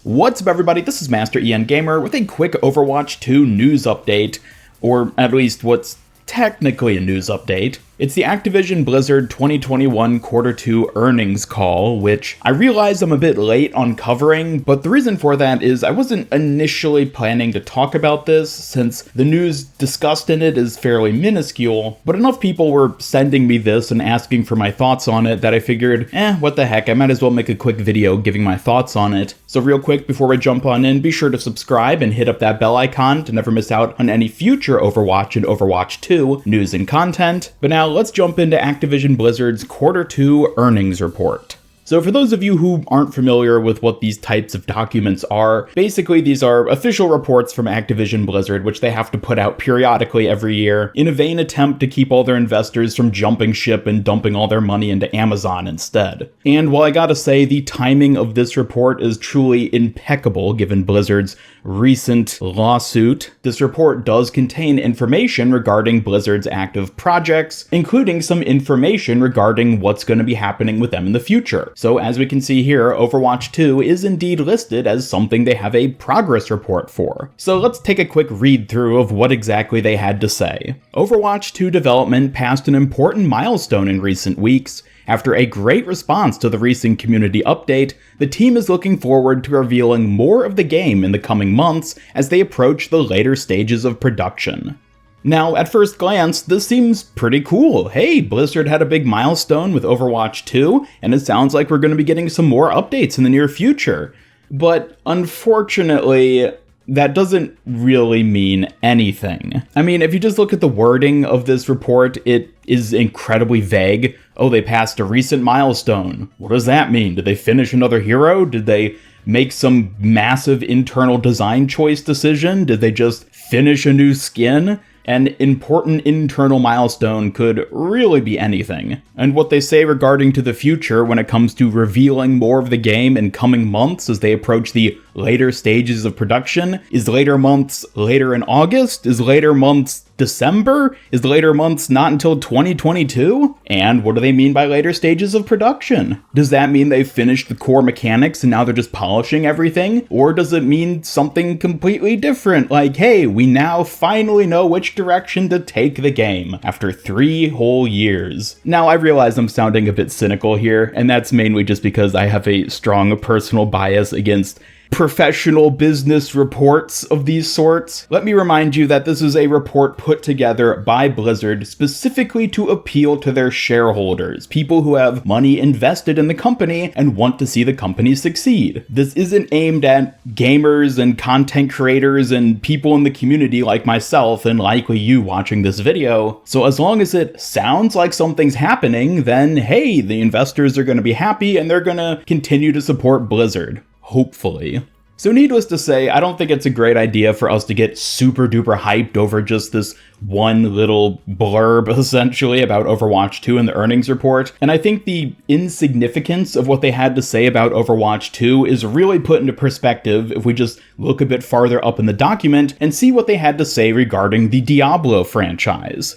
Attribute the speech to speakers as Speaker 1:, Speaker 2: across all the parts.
Speaker 1: What's up everybody, this is Master EN Gamer with a quick Overwatch 2 news update, or at least what's technically a news update. It's the Activision Blizzard 2021 Quarter 2 earnings call, which I realize I'm a bit late on covering, but the reason for that is I wasn't initially planning to talk about this, since the news discussed in it is fairly minuscule, but enough people were sending me this and asking for my thoughts on it that I figured, what the heck, I might as well make a quick video giving my thoughts on it. So real quick, before we jump on in, be sure to subscribe and hit up that bell icon to never miss out on any future Overwatch and Overwatch 2 news and content. But now, let's jump into Activision Blizzard's Quarter 2 earnings report. So for those of you who aren't familiar with what these types of documents are, basically these are official reports from Activision Blizzard, which they have to put out periodically every year in a vain attempt to keep all their investors from jumping ship and dumping all their money into Amazon instead. And while I gotta say, the timing of this report is truly impeccable given Blizzard's recent lawsuit, this report does contain information regarding Blizzard's active projects, including some information regarding what's going to be happening with them in the future. So as we can see here, Overwatch 2 is indeed listed as something they have a progress report for. So let's take a quick read through of what exactly they had to say. Overwatch 2 development passed an important milestone in recent weeks. After a great response to the recent community update, the team is looking forward to revealing more of the game in the coming months as they approach the later stages of production. Now, at first glance, this seems pretty cool. Hey, Blizzard had a big milestone with Overwatch 2, and it sounds like we're going to be getting some more updates in the near future. But unfortunately, that doesn't really mean anything. I mean, if you just look at the wording of this report, it is incredibly vague. Oh, they passed a recent milestone. What does that mean? Did they finish another hero? Did they make some massive internal design choice decision? Did they just finish a new skin? An important internal milestone could really be anything. And what they say regarding to the future when it comes to revealing more of the game in coming months as they approach the later stages of production, is later months later in August? Is later months December? Is later months not until 2022? And what do they mean by later stages of production? Does that mean they've finished the core mechanics and now they're just polishing everything? Or does it mean something completely different? Like, hey, we now finally know which direction to take the game after 3 whole years. Now, I realize I'm sounding a bit cynical here, and that's mainly just because I have a strong personal bias against professional business reports of these sorts. Let me remind you that this is a report put together by Blizzard specifically to appeal to their shareholders, people who have money invested in the company and want to see the company succeed. This isn't aimed at gamers and content creators and people in the community like myself and likely you watching this video. So as long as it sounds like something's happening, then hey, the investors are going to be happy and they're going to continue to support Blizzard. Hopefully. So needless to say, I don't think it's a great idea for us to get super duper hyped over just this one little blurb, essentially, about Overwatch 2 in the earnings report. And I think the insignificance of what they had to say about Overwatch 2 is really put into perspective if we just look a bit farther up in the document and see what they had to say regarding the Diablo franchise.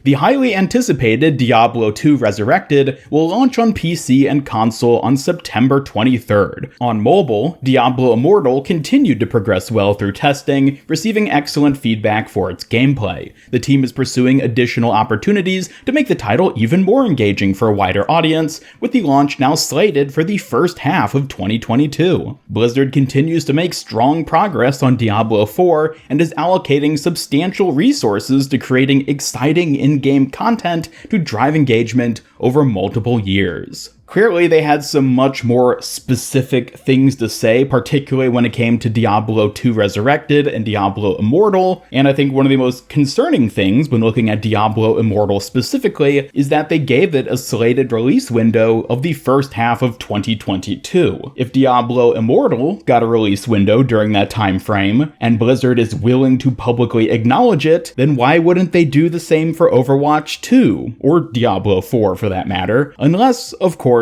Speaker 1: The highly anticipated Diablo 2 Resurrected will launch on PC and console on September 23rd. On mobile, Diablo Immortal continued to progress well through testing, receiving excellent feedback for its gameplay. The team is pursuing additional opportunities to make the title even more engaging for a wider audience, with the launch now slated for the first half of 2022. Blizzard continues to make strong progress on Diablo 4 and is allocating substantial resources to creating exciting in-game content to drive engagement over multiple years. Clearly, they had some much more specific things to say, particularly when it came to Diablo 2 Resurrected and Diablo Immortal, and I think one of the most concerning things when looking at Diablo Immortal specifically is that they gave it a slated release window of the first half of 2022. If Diablo Immortal got a release window during that time frame, and Blizzard is willing to publicly acknowledge it, then why wouldn't they do the same for Overwatch 2, or Diablo 4 for that matter, unless, of course,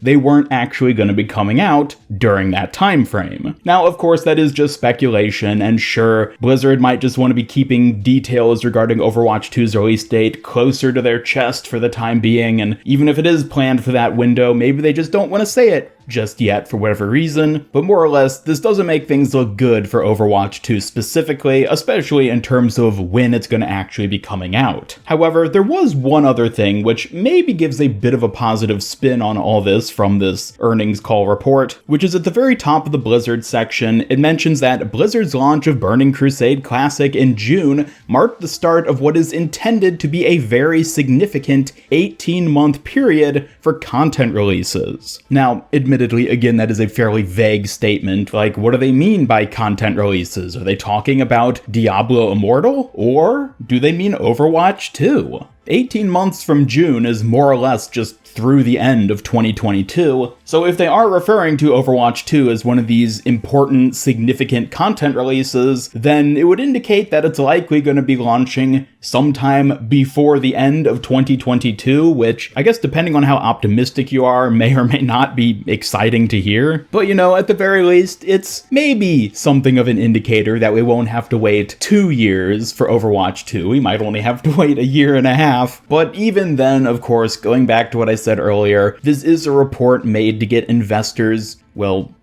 Speaker 1: they weren't actually going to be coming out during that time frame. Now, of course, that is just speculation, and sure, Blizzard might just want to be keeping details regarding Overwatch 2's release date closer to their chest for the time being, and even if it is planned for that window, maybe they just don't want to say it just yet for whatever reason, but more or less, this doesn't make things look good for Overwatch 2 specifically, especially in terms of when it's going to actually be coming out. However, there was one other thing which maybe gives a bit of a positive spin on all this from this earnings call report, which is at the very top of the Blizzard section. It mentions that Blizzard's launch of Burning Crusade Classic in June marked the start of what is intended to be a very significant 18-month period for content releases. Now, admittedly, again, that is a fairly vague statement. Like, what do they mean by content releases? Are they talking about Diablo Immortal? Or do they mean Overwatch 2? 18 months from June is more or less just through the end of 2022, so if they are referring to Overwatch 2 as one of these important, significant content releases, then it would indicate that it's likely going to be launching sometime before the end of 2022, which I guess depending on how optimistic you are, may or may not be exciting to hear. But at the very least, it's maybe something of an indicator that we won't have to wait 2 years for Overwatch 2. We might only have to wait a year and a half. But even then, of course, going back to what I said earlier, this is a report made to get investors,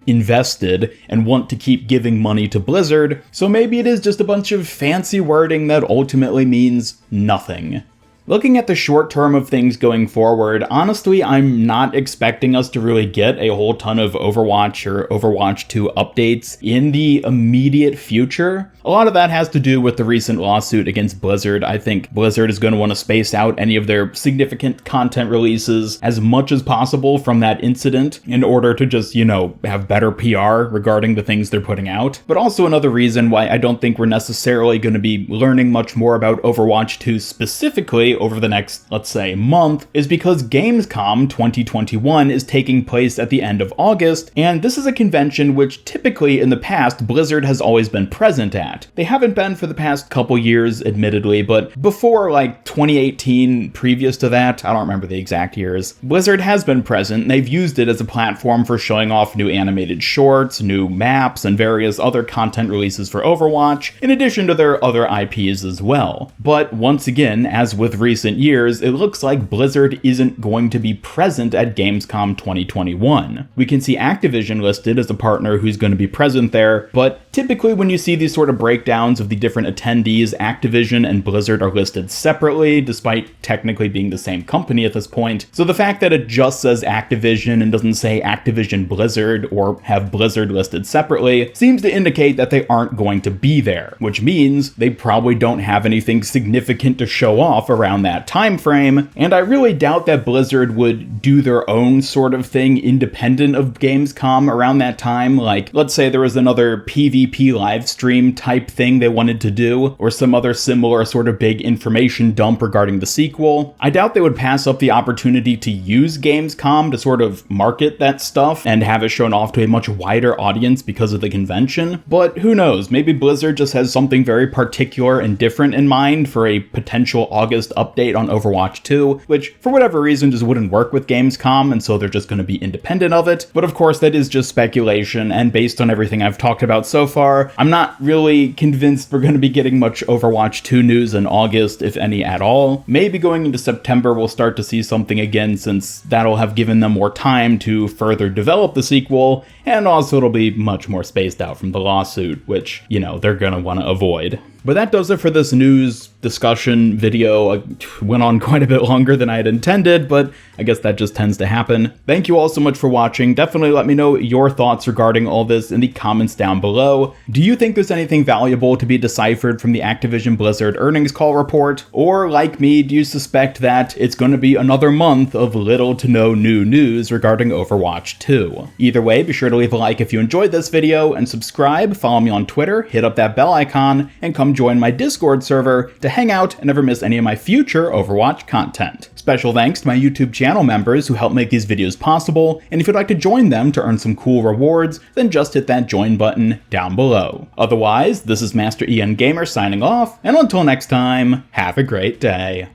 Speaker 1: invested and want to keep giving money to Blizzard, so maybe it is just a bunch of fancy wording that ultimately means nothing. Looking at the short term of things going forward, honestly, I'm not expecting us to really get a whole ton of Overwatch or Overwatch 2 updates in the immediate future. A lot of that has to do with the recent lawsuit against Blizzard. I think Blizzard is going to want to space out any of their significant content releases as much as possible from that incident in order to just, have better PR regarding the things they're putting out. But also another reason why I don't think we're necessarily going to be learning much more about Overwatch 2 specifically over the next, let's say, month is because Gamescom 2021 is taking place at the end of August, and this is a convention which typically in the past Blizzard has always been present at. They haven't been for the past couple years, admittedly, but before 2018, previous to that, I don't remember the exact years, Blizzard has been present, and they've used it as a platform for showing off new animated shorts, new maps, and various other content releases for Overwatch, in addition to their other IPs as well. But once again, as with recent years, it looks like Blizzard isn't going to be present at Gamescom 2021. We can see Activision listed as a partner who's going to be present there, but typically when you see these sort of breakdowns of the different attendees, Activision and Blizzard are listed separately, despite technically being the same company at this point. So the fact that it just says Activision and doesn't say Activision Blizzard or have Blizzard listed separately seems to indicate that they aren't going to be there, which means they probably don't have anything significant to show off around that time frame, and I really doubt that Blizzard would do their own sort of thing independent of Gamescom around that time. Like, let's say there was another PvP live stream type thing they wanted to do, or some other similar sort of big information dump regarding the sequel. I doubt they would pass up the opportunity to use Gamescom to sort of market that stuff and have it shown off to a much wider audience because of the convention, but who knows, maybe Blizzard just has something very particular and different in mind for a potential August update on Overwatch 2, which for whatever reason just wouldn't work with Gamescom, and so they're just going to be independent of it. But of course, that is just speculation, and based on everything I've talked about so far, I'm not really convinced we're going to be getting much Overwatch 2 news in August, if any at all. Maybe going into September we'll start to see something again, since that'll have given them more time to further develop the sequel, and also it'll be much more spaced out from the lawsuit, which, they're going to want to avoid. But that does it for this news discussion video. It went on quite a bit longer than I had intended, but I guess that just tends to happen. Thank you all so much for watching. Definitely let me know your thoughts regarding all this in the comments down below. Do you think there's anything valuable to be deciphered from the Activision Blizzard earnings call report? Or, like me, do you suspect that it's going to be another month of little to no new news regarding Overwatch 2? Either way, be sure to leave a like if you enjoyed this video, and subscribe, follow me on Twitter, hit up that bell icon, and come join my Discord server to hang out and never miss any of my future Overwatch content. Special thanks to my YouTube channel members who help make these videos possible, and if you'd like to join them to earn some cool rewards, then just hit that join button down below. Otherwise, this is Master Ian Gamer signing off, and until next time, have a great day.